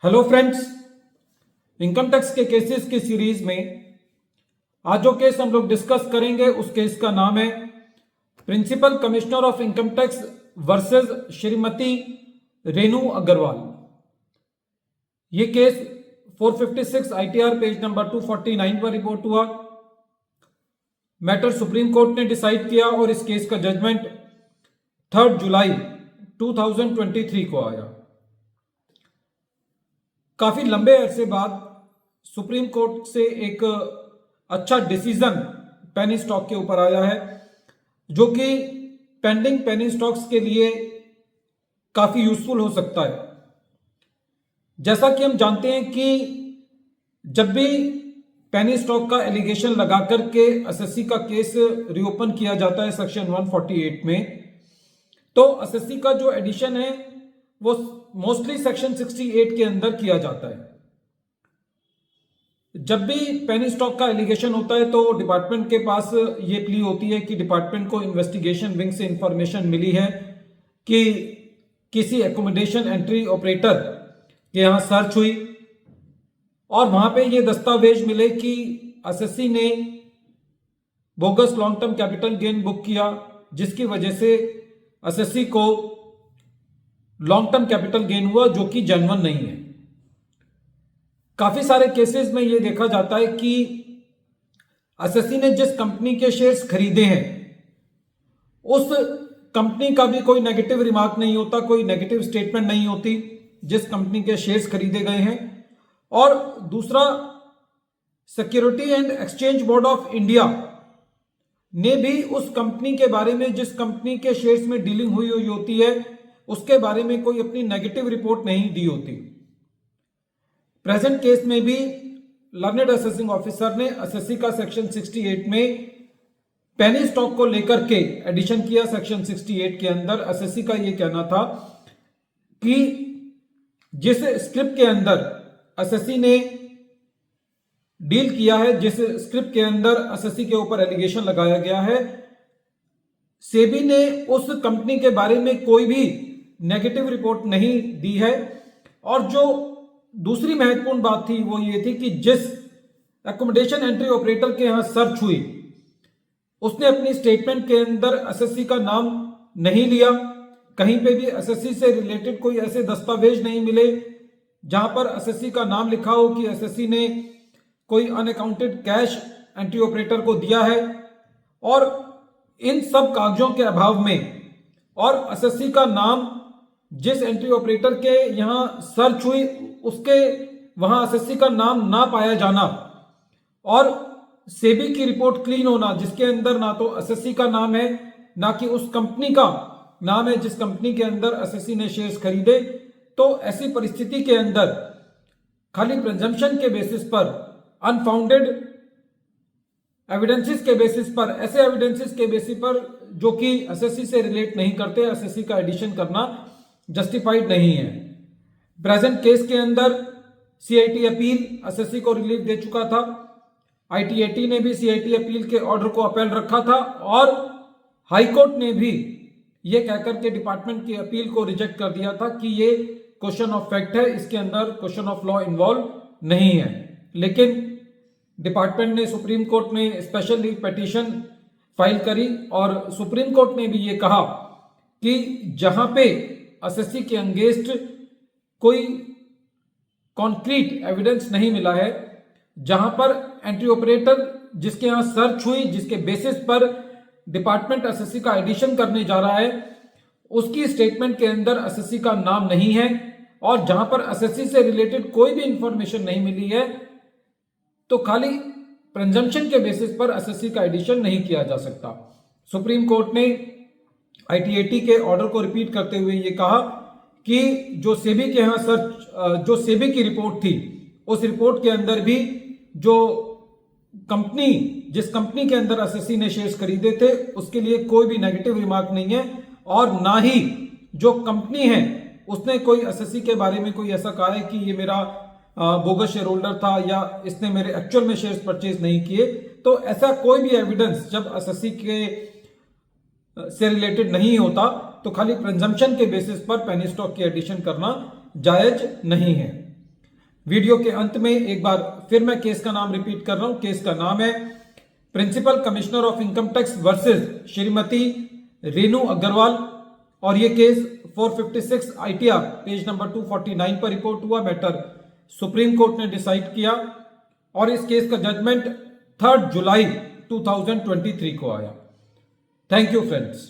Hello friends, income tax के cases की series में आज जो केस हम लोग डिस्कस करेंगे उस केस का नाम है principal commissioner of income tax versus Shrimati Renu Agarwal. ये केस 456 आईटीआर पेज नंबर 249 पर रिपोर्ट हुआ। मैटर सुप्रीम कोर्ट ने डिसाइड किया और इस केस का जजमेंट 3 जुलाई 2023 को आया। काफी लंबे अरसे बाद सुप्रीम कोर्ट से एक अच्छा डिसीजन पेनी स्टॉक के ऊपर आया है, जो कि पेंडिंग पेनी स्टॉक्स के लिए काफी यूजफुल हो सकता है। जैसा कि हम जानते हैं कि जब भी पेनी स्टॉक का एलिगेशन लगा करके एसएससी का केस रीओपन किया जाता है सेक्शन 148 में, तो एसएससी का जो एडिशन है वो मोस्टली सेक्शन 68 के अंदर किया जाता है। जब भी पेनी स्टॉक का एलिगेशन होता है तो डिपार्टमेंट के पास ये प्ली होती है कि डिपार्टमेंट को इन्वेस्टिगेशन विंग से इंफॉर्मेशन मिली है कि किसी एकोमोडेशन एंट्री ऑपरेटर के यहां सर्च हुई और वहां पे ये दस्तावेज मिले कि एसएससी ने bogus long term capital gain book किया, जिसकी वजह से एसएससी को लॉन्ग टर्म कैपिटल गेन हुआ जो कि जेन्युइन नहीं है। काफी सारे केसेस में यह देखा जाता है कि एसएससी ने जिस कंपनी के शेयर्स खरीदे हैं उस कंपनी का भी कोई नेगेटिव रिमार्क नहीं होता, कोई नेगेटिव स्टेटमेंट नहीं होती जिस कंपनी के शेयर्स खरीदे गए हैं। और दूसरा, security and exchange board of India ने भी उस कंपनी के बारे में, जिस कंपनी के शेयर्स में डीलिंग हुई हुई होती है, उसके बारे में कोई अपनी नेगेटिव रिपोर्ट नहीं दी होती। प्रेजेंट केस में भी लर्नेड असेसिंग ऑफिसर ने एसएससी का सेक्शन 68 में पेनी स्टॉक को लेकर के एडिशन किया। सेक्शन 68 के अंदर एसएससी का यह कहना था कि जिस स्क्रिप्ट के अंदर एसएससी ने डील किया है, जिस स्क्रिप्ट के अंदर एसएससी के ऊपर एलिगेशन लगाया गया है, सेबी ने उस कंपनी के बारे में कोई भी नेगेटिव रिपोर्ट नहीं दी है। और जो दूसरी महत्वपूर्ण बात थी वो ये थी कि जिस एकोमोडेशन एंट्री ऑपरेटर के यहां सर्च हुई उसने अपनी स्टेटमेंट के अंदर एसएससी का नाम नहीं लिया। कहीं पे भी एसएससी से रिलेटेड कोई ऐसे दस्तावेज नहीं मिले जहां पर एसएससी का नाम लिखा हो कि एसएससी ने कोई अनअकाउंटेड कैश एंट्री ऑपरेटर को दिया है। और इन सब कागजों के अभाव में और एसएससी का नाम जिस एंट्री ऑपरेटर के यहां सर्च हुई उसके वहां एसएससी का नाम ना पाया जाना और सेबी की रिपोर्ट क्लीन होना, जिसके अंदर ना तो एसएससी का नाम है ना कि उस कंपनी का नाम है जिस कंपनी के अंदर एसएससी ने शेयर्स खरीदे, तो ऐसी परिस्थिति के अंदर खाली प्रिजम्पशन के बेसिस पर, अनफाउंडेड एविडेंसेस के बेसिस पर, ऐसे एविडेंसेस के बेसिस पर जो कि एसएससी से रिलेट नहीं करते, एसएससी का एडिशन करना जस्टिफाइड नहीं है। प्रेजेंट केस के अंदर सीआईटी अपील एसएससी को रिलीफ दे चुका था। आईटीएटी ने भी सीआईटी अपील के ऑर्डर को अपील रखा था और हाईकोर्ट ने भी यह कहकर के डिपार्टमेंट की अपील को रिजेक्ट कर दिया था कि ये क्वेश्चन ऑफ फैक्ट है, इसके अंदर क्वेश्चन ऑफ लॉ इन्वॉल्व नहीं है। लेकिन डिपार्टमेंट ने सुप्रीम कोर्ट में स्पेशल लीव पिटीशन फाइल करी और सुप्रीम कोर्ट ने भी ये कहा कि जहां पे एसएससी के अगेंस्ट कोई कॉन्क्रीट एविडेंस नहीं मिला है, जहां पर एंट्री ऑपरेटर जिसके यहां सर्च हुई, जिसके बेसिस पर डिपार्टमेंट एसएससी का एडिशन करने जा रहा है, उसकी स्टेटमेंट के अंदर एसएससी का नाम नहीं है और जहां पर एसएससी से रिलेटेड कोई भी इंफॉर्मेशन नहीं मिली है, तो खाली प्रिजम्पशन के बेसिस पर एसएससी का एडिशन नहीं किया जा सकता। सुप्रीम कोर्ट ने आईटीएटी के ऑर्डर को रिपीट करते हुए ये कहा कि जो सेबी के यहां सर्च, जो सेबी की रिपोर्ट थी, उस रिपोर्ट के अंदर भी जो कंपनी, जिस कंपनी के अंदर एसएससी ने शेयर्स खरीदे थे, उसके लिए कोई भी नेगेटिव रिमार्क नहीं है और ना ही जो कंपनी है उसने कोई एसएससी के बारे में कोई ऐसा कहा है कि ये मेरा बोगस शेयर होल्डर था या इसने मेरे एक्चुअल में शेयर्स परचेज नहीं किए। तो ऐसा कोई भी एविडेंस जब एसएससी के से रिलेटेड नहीं होता तो खाली प्रिजम्पशन के बेसिस पर पेनी स्टॉक की एडिशन करना जायज नहीं है। वीडियो के अंत में एक बार फिर मैं केस का नाम रिपीट कर रहा हूं। केस का नाम है principal commissioner of income tax versus Shrimati Renu Agarwal, और ये केस 456 ITR पेज नंबर 249 पर रिपोर्ट हुआ। मैटर सुप्रीम कोर्ट ने डिसाइड किया और इस केस का जजमेंट 3 जुलाई 2023 को आया। Thank you friends.